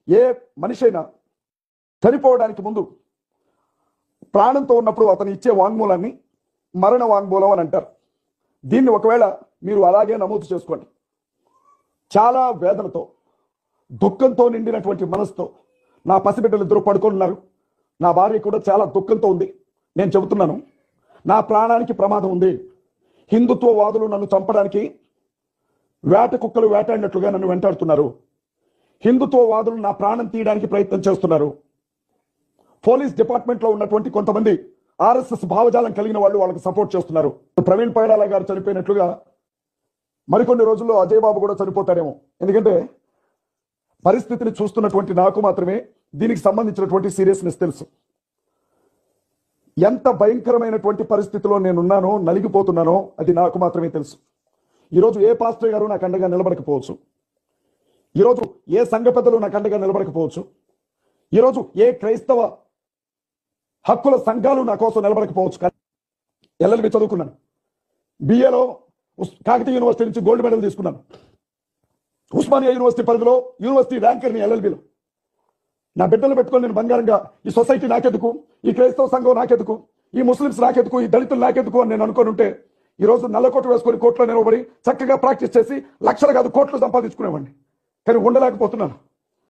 ఏ మనిషి అయినా చనిపోవడానికి ముందు ప్రాణంతో ఉన్నప్పుడు అతను ఇచ్చే వాంగ్మూలాన్ని మరణ వాంగ్మూలం అని అంటారు. దీన్ని ఒకవేళ మీరు అలాగే నమోదు చేసుకోండి. చాలా వేదనతో, దుఃఖంతో నిండినటువంటి మనసుతో నా పసిబిడ్డలు ఇద్దరు పడుకున్నారు. నా భార్య కూడా చాలా దుఃఖంతో ఉంది. నేను చెబుతున్నాను, నా ప్రాణానికి ప్రమాదం ఉంది. హిందుత్వవాదులు నన్ను చంపడానికి వేట కుక్కలు వేటాడినట్లుగా నన్ను వెంటాడుతున్నారు. హిందుత్వవాదులు నా ప్రాణం తీయడానికి ప్రయత్నం చేస్తున్నారు. పోలీస్ డిపార్ట్మెంట్లో ఉన్నటువంటి కొంతమంది ఆర్ఎస్ఎస్ భావజాలం కలిగిన వాళ్ళు వాళ్ళకి సపోర్ట్ చేస్తున్నారు. ప్రవీణ్ పైడాల గారు చనిపోయినట్లుగా మరికొన్ని రోజుల్లో అజయ్ బాబు కూడా చనిపోతారేమో. ఎందుకంటే పరిస్థితిని చూస్తున్నటువంటి నాకు మాత్రమే దీనికి సంబంధించినటువంటి సీరియస్నెస్ తెలుసు. ఎంత భయంకరమైనటువంటి పరిస్థితిలో నేనున్నానో, నలిగిపోతున్నానో అది నాకు మాత్రమే తెలుసు. ఈరోజు ఏ పాస్టర్ గారు నాకు అండగా నిలబడకపోవచ్చు. ఈరోజు ఏ సంఘ పెద్దలు నాకు అండగా నిలబడకపోవచ్చు. ఈరోజు ఏ క్రైస్తవ హక్కుల సంఘాలు నా కోసం నిలబడకపోవచ్చు. కానీ ఎల్ఎల్బి చదువుకున్నాను. బిఏలో కాకతీయ యూనివర్సిటీ నుంచి గోల్డ్ మెడల్ తీసుకున్నాను. ఉస్మానియా యూనివర్సిటీ పరిధిలో యూనివర్సిటీ ర్యాంకర్ని ఎల్ఎల్బిలో. నా బిడ్డలు పెట్టుకొని నేను బంగారంగా ఈ సొసైటీ నాకెందుకు, ఈ క్రైస్తవ సంఘం నాకెందుకు, ఈ ముస్లిమ్స్ నాకెందుకు, ఈ దళితులు నాకెందుకు అని నేను అనుకొని ఉంటే ఈరోజు నల్లకోట వేసుకొని కోర్టులో నిలబడి చక్కగా ప్రాక్టీస్ చేసి లక్షలు కాదు కోట్లు సంపాదించుకునేవాడిని. కానీ ఉండలేకపోతున్నాను.